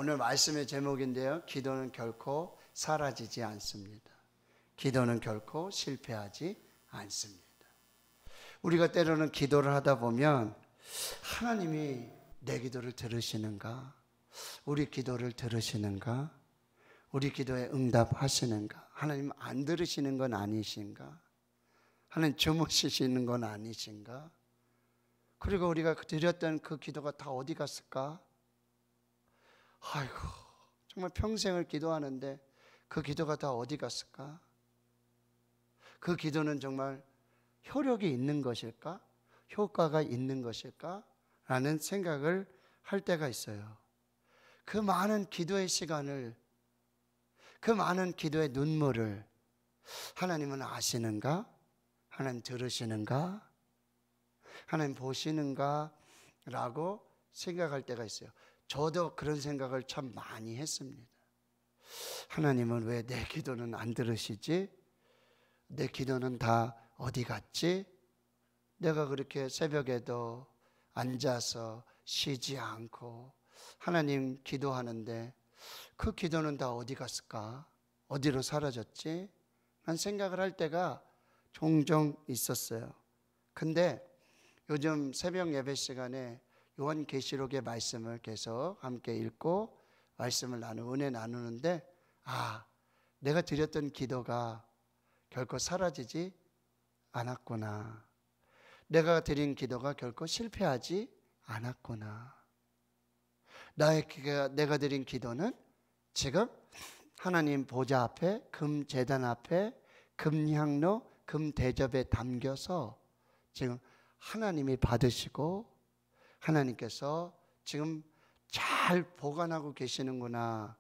오늘 말씀의 제목인데요. 기도는 결코 사라지지 않습니다. 기도는 결코 실패하지 않습니다. 우리가 때로는 기도를 하다 보면 하나님이 내 기도를 들으시는가? 우리 기도를 들으시는가? 우리 기도에 응답하시는가? 하나님 안 들으시는 건 아니신가? 하나님 주무시는 건 아니신가? 그리고 우리가 드렸던 그 기도가 다 어디 갔을까? 아이고, 정말 평생을 기도하는데 그 기도가 다 어디 갔을까? 그 기도는 정말 효력이 있는 것일까? 효과가 있는 것일까? 라는 생각을 할 때가 있어요. 그 많은 기도의 시간을, 그 많은 기도의 눈물을 하나님은 아시는가? 하나님 들으시는가? 하나님 보시는가? 라고 생각할 때가 있어요. 저도 그런 생각을 참 많이 했습니다. 하나님은 왜 내 기도는 안 들으시지? 내 기도는 다 어디 갔지? 내가 그렇게 새벽에도 앉아서 쉬지 않고 하나님 기도하는데 그 기도는 다 어디 갔을까? 어디로 사라졌지? 난 생각을 할 때가 종종 있었어요. 근데 요즘 새벽 예배 시간에 요한계시록의 말씀을 계속 함께 읽고 말씀을 은혜 나누는데 내가 드렸던 기도가 결코 사라지지 않았구나. 내가 드린 기도가 결코 실패하지 않았구나. 내가 드린 기도는 지금 하나님 보좌 앞에 금제단 앞에 금향로 금대접에 담겨서 지금 하나님이 받으시고 하나님께서 지금 잘 보관하고 계시는구나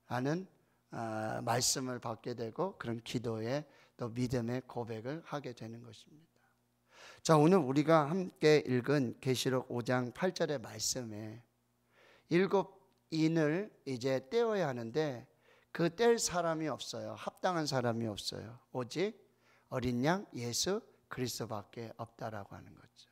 라는 말씀을 받게 되고 그런 기도에 또 믿음의 고백을 하게 되는 것입니다. 자, 오늘 우리가 함께 읽은 계시록 5장 8절의 말씀에 7인을 이제 떼어야 하는데 그 뗄 사람이 없어요. 합당한 사람이 없어요. 오직 어린 양 예수 그리스도밖에 없다라고 하는 거죠.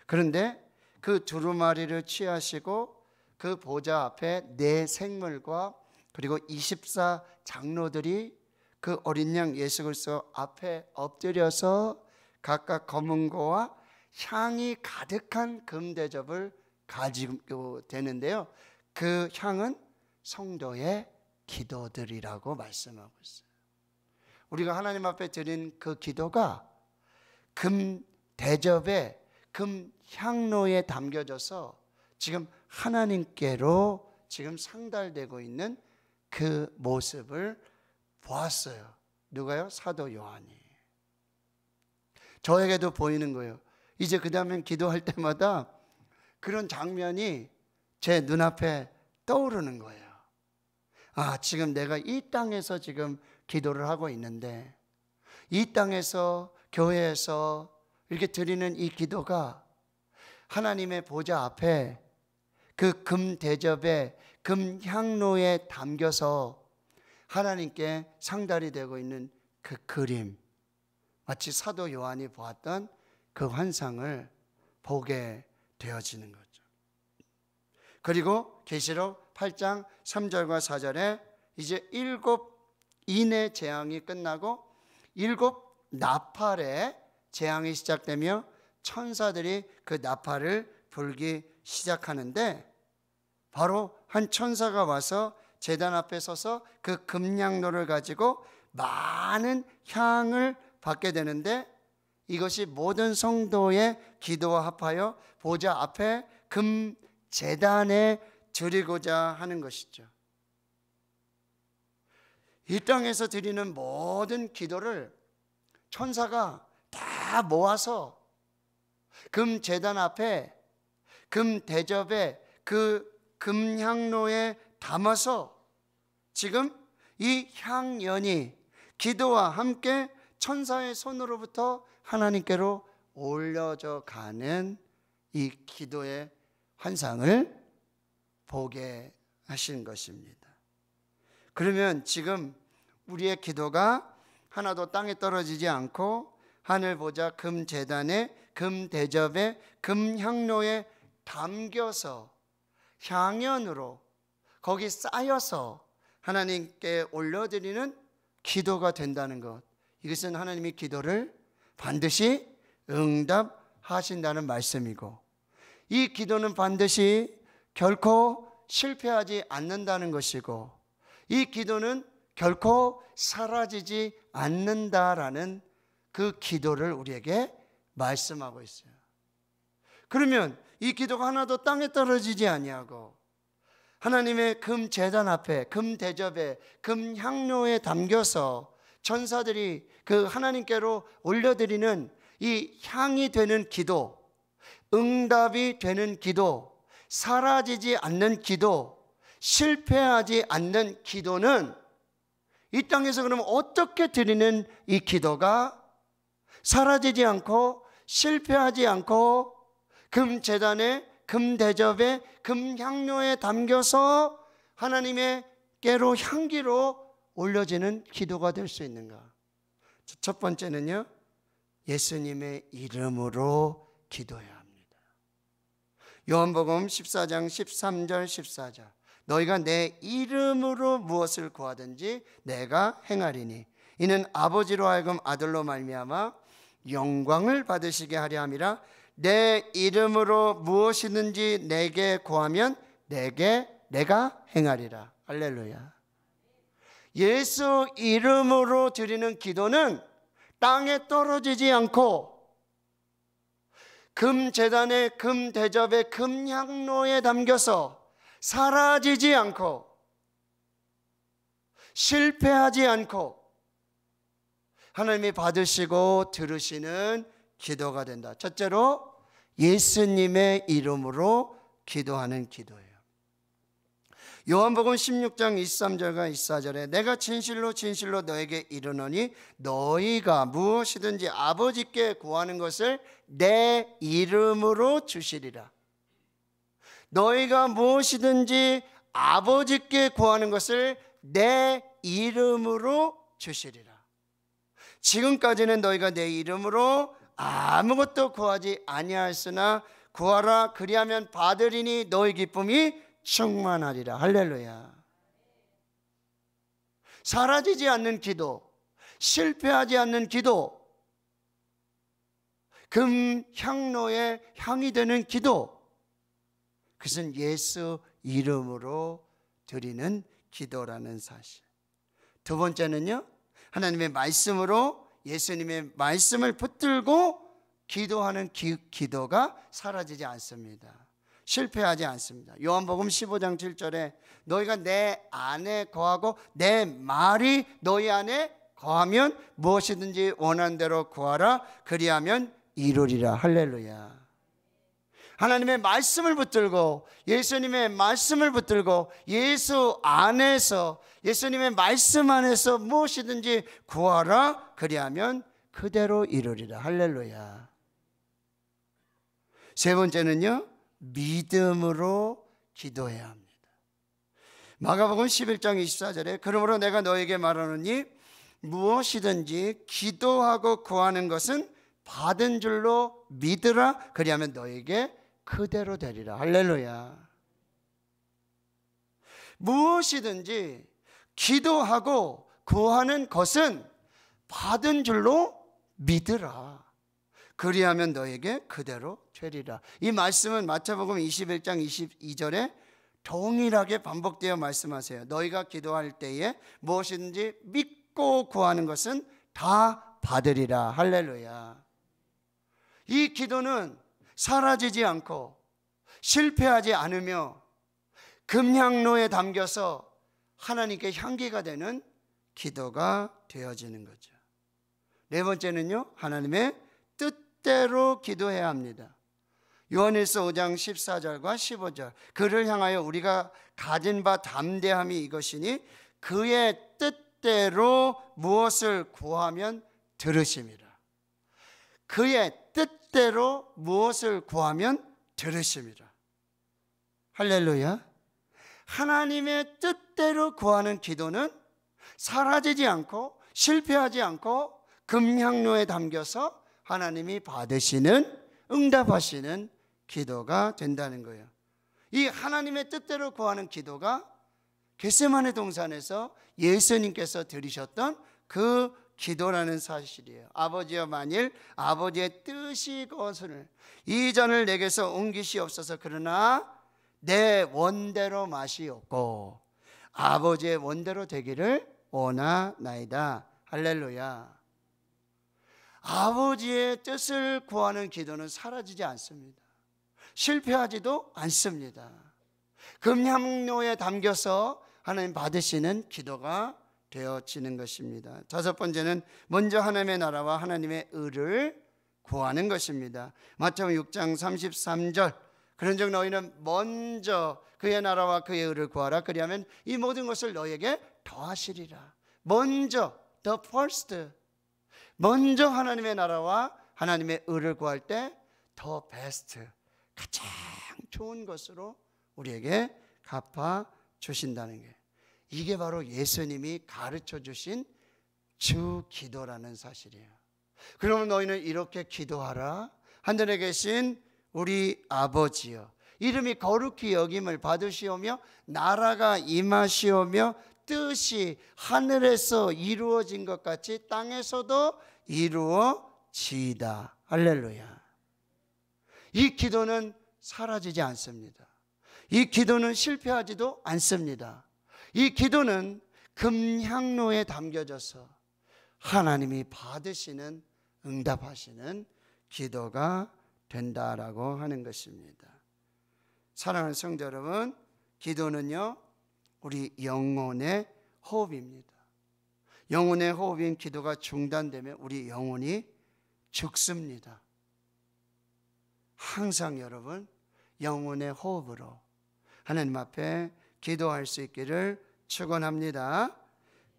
그런데 그 두루마리를 취하시고 그 보좌 앞에 네 생물과 그리고 24 장로들이 그 어린 양 예수 그리스도 앞에 엎드려서 각각 검은 고와 향이 가득한 금대접을 가지고 되는데요. 그 향은 성도의 기도들이라고 말씀하고 있어요. 우리가 하나님 앞에 드린 그 기도가 금대접에 금향로에 담겨져서 지금 하나님께로 지금 상달되고 있는 그 모습을 보았어요. 누가요? 사도 요한이. 저에게도 보이는 거예요. 이제 그 다음엔 기도할 때마다 그런 장면이 제 눈앞에 떠오르는 거예요. 지금 내가 이 땅에서 지금 기도를 하고 있는데 이 땅에서 교회에서 이렇게 드리는 이 기도가 하나님의 보좌 앞에 그 금대접에 금향로에 담겨서 하나님께 상달이 되고 있는 그 그림, 마치 사도 요한이 보았던 그 환상을 보게 되어지는 거죠. 그리고 계시록 8장 3절과 4절에 이제 7인의 재앙이 끝나고 7 나팔의 재앙이 시작되며 천사들이 그 나팔을 불기 시작하는데 바로 한 천사가 와서 제단 앞에 서서 그 금향로를 가지고 많은 향을 받게 되는데 이것이 모든 성도의 기도와 합하여 보좌 앞에 금제단에 드리고자 하는 것이죠. 이 땅에서 드리는 모든 기도를 천사가 다 모아서 금제단 앞에 금대접에 그 금향로에 담아서 지금 이 향연이 기도와 함께 천사의 손으로부터 하나님께로 올려져 가는 이 기도의 환상을 보게 하신 것입니다. 그러면 지금 우리의 기도가 하나도 땅에 떨어지지 않고 하늘 보좌 금제단에 금대접에 금향로에 담겨서 향연으로 거기 쌓여서 하나님께 올려드리는 기도가 된다는 것, 이것은 하나님이 기도를 반드시 응답하신다는 말씀이고, 이 기도는 반드시 결코 실패하지 않는다는 것이고, 이 기도는 결코 사라지지 않는다라는 그 기도를 우리에게 말씀하고 있어요. 그러면 이 기도가 하나도 땅에 떨어지지 아니하고 하나님의 금 제단 앞에, 금 대접에, 금 향료에 담겨서 천사들이 그 하나님께로 올려드리는 이 향이 되는 기도, 응답이 되는 기도, 사라지지 않는 기도, 실패하지 않는 기도는 이 땅에서 그러면 어떻게 드리는 이 기도가 사라지지 않고 실패하지 않고 금 제단에, 금 대접에, 금 향료에 담겨서 하나님께로 향기로 올려지는 기도가 될 수 있는가? 첫 번째는요, 예수님의 이름으로 기도해야 합니다. 요한복음 14장 13절 14절, 너희가 내 이름으로 무엇을 구하든지 내가 행하리니 이는 아버지로 하여금 아들로 말미암아 영광을 받으시게 하려 함이라. 내 이름으로 무엇이든지 내게 구하면 내가 행하리라. 할렐루야. 예수 이름으로 드리는 기도는 땅에 떨어지지 않고 금 제단에, 금 대접에, 금 향로에 담겨서 사라지지 않고 실패하지 않고 하나님이 받으시고 들으시는 기도가 된다. 첫째로 예수님의 이름으로 기도하는 기도예요. 요한복음 16장 23절과 24절에 내가 진실로 진실로 너에게 이르노니 너희가 무엇이든지 아버지께 구하는 것을 내 이름으로 주시리라. 너희가 무엇이든지 아버지께 구하는 것을 내 이름으로 주시리라. 지금까지는 너희가 내 이름으로 아무것도 구하지 아니하였으나 구하라 그리하면 받으리니 너희 기쁨이 충만하리라. 할렐루야. 사라지지 않는 기도, 실패하지 않는 기도, 금 향로에 향이 되는 기도, 그것은 예수 이름으로 드리는 기도라는 사실. 두 번째는요, 하나님의 말씀으로 예수님의 말씀을 붙들고 기도하는 기도가 사라지지 않습니다. 실패하지 않습니다. 요한복음 15장 7절에 너희가 내 안에 거하고 내 말이 너희 안에 거하면 무엇이든지 원하는 대로 구하라 그리하면 이루리라. 할렐루야. 하나님의 말씀을 붙들고 예수님의 말씀을 붙들고 예수 안에서, 예수님의 말씀 안에서 무엇이든지 구하라 그리하면 그대로 이루리라. 할렐루야. 세 번째는요, 믿음으로 기도해야 합니다. 마가복음 11장 24절에 그러므로 내가 너에게 말하노니 무엇이든지 기도하고 구하는 것은 받은 줄로 믿으라 그리하면 너에게 그대로 되리라. 할렐루야. 무엇이든지 기도하고 구하는 것은 받은 줄로 믿으라. 그리하면 너에게 그대로 되리라. 이 말씀은 마태복음 21장 22절에 동일하게 반복되어 말씀하세요. 너희가 기도할 때에 무엇이든지 믿고 구하는 것은 다 받으리라. 할렐루야. 이 기도는 사라지지 않고 실패하지 않으며 금향로에 담겨서 하나님께 향기가 되는 기도가 되어지는 거죠. 네 번째는요, 하나님의 뜻대로 기도해야 합니다. 요한일서 5장 14절과 15절, 그를 향하여 우리가 가진 바 담대함이 이것이니 그의 뜻대로 무엇을 구하면 들으심이라. 그의 뜻대로 무엇을 구하면 들으심이라. 할렐루야. 하나님의 뜻대로 구하는 기도는 사라지지 않고 실패하지 않고 금향로에 담겨서 하나님이 받으시는, 응답하시는 기도가 된다는 거예요. 이 하나님의 뜻대로 구하는 기도가 겟세마네 동산에서 예수님께서 드리셨던 그 기도라는 사실이에요. 아버지여, 만일 아버지의 뜻이 거스를 이 잔을 내게서 옮기시옵소서. 그러나 내 원대로 마시옵고 아버지의 원대로 되기를 원하나이다. 할렐루야. 아버지의 뜻을 구하는 기도는 사라지지 않습니다. 실패하지도 않습니다. 금향로에 담겨서 하나님 받으시는 기도가 되어지는 것입니다. 다섯 번째는 먼저 하나님의 나라와 하나님의 의를 구하는 것입니다. 마태복음 6장 33절, 그런즉 너희는 먼저 그의 나라와 그의 의를 구하라. 그리하면 이 모든 것을 너희에게 더하시리라. 먼저, the first, 먼저 하나님의 나라와 하나님의 의를 구할 때 the best, 가장 좋은 것으로 우리에게 갚아 주신다는 게, 이게 바로 예수님이 가르쳐 주신 주 기도라는 사실이에요. 그러면 너희는 이렇게 기도하라. 하늘에 계신 우리 아버지여, 이름이 거룩히 여김을 받으시오며 나라가 임하시오며 뜻이 하늘에서 이루어진 것 같이 땅에서도 이루어지이다. 할렐루야. 이 기도는 사라지지 않습니다. 이 기도는 실패하지도 않습니다. 이 기도는 금향로에 담겨져서 하나님이 받으시는, 응답하시는 기도가 된다라고 하는 것입니다. 사랑하는 성도 여러분, 기도는요 우리 영혼의 호흡입니다. 영혼의 호흡인 기도가 중단되면 우리 영혼이 죽습니다. 항상 여러분 영혼의 호흡으로 하나님 앞에 기도할 수 있기를 축원합니다.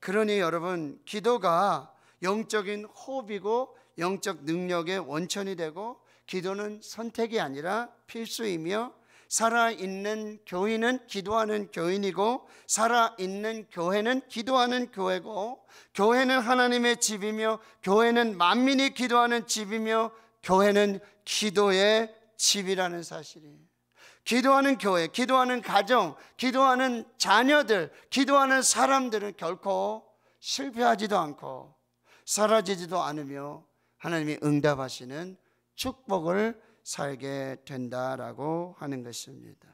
그러니 여러분, 기도가 영적인 호흡이고 영적 능력의 원천이 되고, 기도는 선택이 아니라 필수이며, 살아있는 교인은 기도하는 교인이고 살아있는 교회는 기도하는 교회고, 교회는 하나님의 집이며 교회는 만민이 기도하는 집이며 교회는 기도의 집이라는 사실이에요. 기도하는 교회, 기도하는 가정, 기도하는 자녀들, 기도하는 사람들은 결코 실패하지도 않고 사라지지도 않으며 하나님이 응답하시는 축복을 살게 된다라고 하는 것입니다.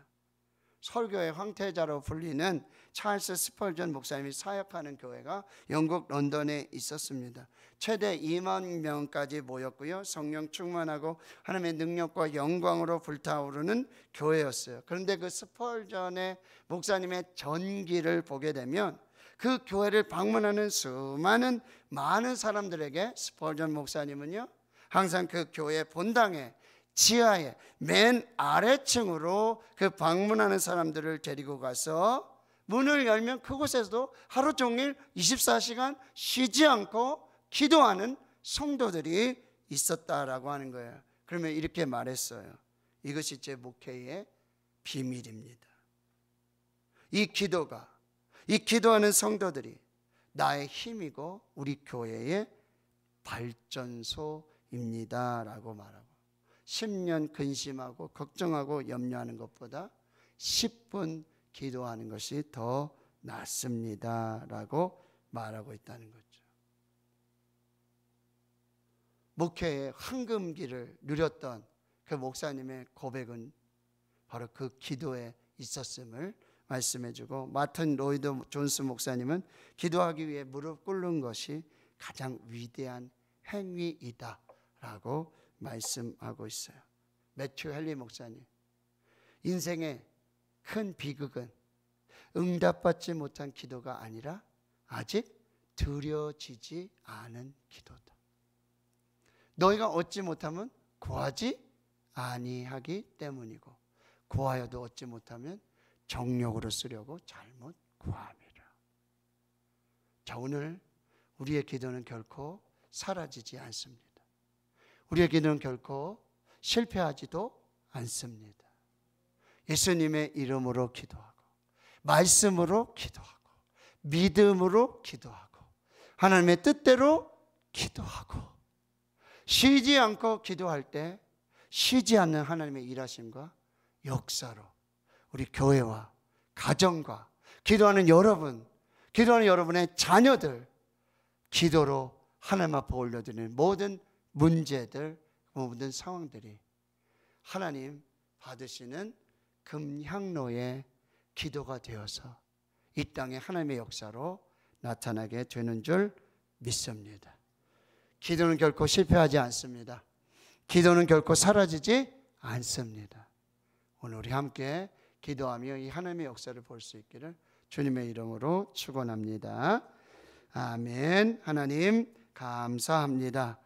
설교의 황태자로 불리는 찰스 스펄전 목사님이 사역하는 교회가 영국 런던에 있었습니다. 최대 2만 명까지 모였고요, 성령 충만하고 하나님의 능력과 영광으로 불타오르는 교회였어요. 그런데 그 스펄전의 목사님의 전기를 보게 되면 그 교회를 방문하는 수많은 많은 사람들에게 스펄전 목사님은요 항상 그 교회 본당에 지하에 맨 아래층으로 그 방문하는 사람들을 데리고 가서 문을 열면 그곳에서도 하루 종일 24시간 쉬지 않고 기도하는 성도들이 있었다라고 하는 거예요. 그러면 이렇게 말했어요. 이것이 제 목회의 비밀입니다. 이 기도가, 이 기도하는 성도들이 나의 힘이고 우리 교회의 발전소입니다 라고 말하고, 10년 근심하고 걱정하고 염려하는 것보다 10분 기도하는 것이 더 낫습니다 라고 말하고 있다는 거죠. 목회의 황금기를 누렸던 그 목사님의 고백은 바로 그 기도에 있었음을 말씀해주고, 마틴 로이드 존스 목사님은 기도하기 위해 무릎 꿇는 것이 가장 위대한 행위이다 라고 말씀하고 있어요. 매튜 헨리 목사님, 인생의 큰 비극은 응답받지 못한 기도가 아니라 아직 드려지지 않은 기도다. 너희가 얻지 못하면 구하지 아니하기 때문이고, 구하여도 얻지 못하면 정욕으로 쓰려고 잘못 구함이라. 자, 오늘 우리의 기도는 결코 사라지지 않습니다. 우리의 기도는 결코 실패하지도 않습니다. 예수님의 이름으로 기도하고, 말씀으로 기도하고, 믿음으로 기도하고, 하나님의 뜻대로 기도하고, 쉬지 않고 기도할 때 쉬지 않는 하나님의 일하심과 역사로 우리 교회와 가정과 기도하는 여러분, 기도하는 여러분의 자녀들, 기도로 하나님 앞에 올려드리는 모든 문제들, 모든 상황들이 하나님 받으시는 금향로의 기도가 되어서 이 땅에 하나님의 역사로 나타나게 되는 줄 믿습니다. 기도는 결코 실패하지 않습니다. 기도는 결코 사라지지 않습니다. 오늘 우리 함께 기도하며 이 하나님의 역사를 볼 수 있기를 주님의 이름으로 축원합니다. 아멘. 하나님 감사합니다.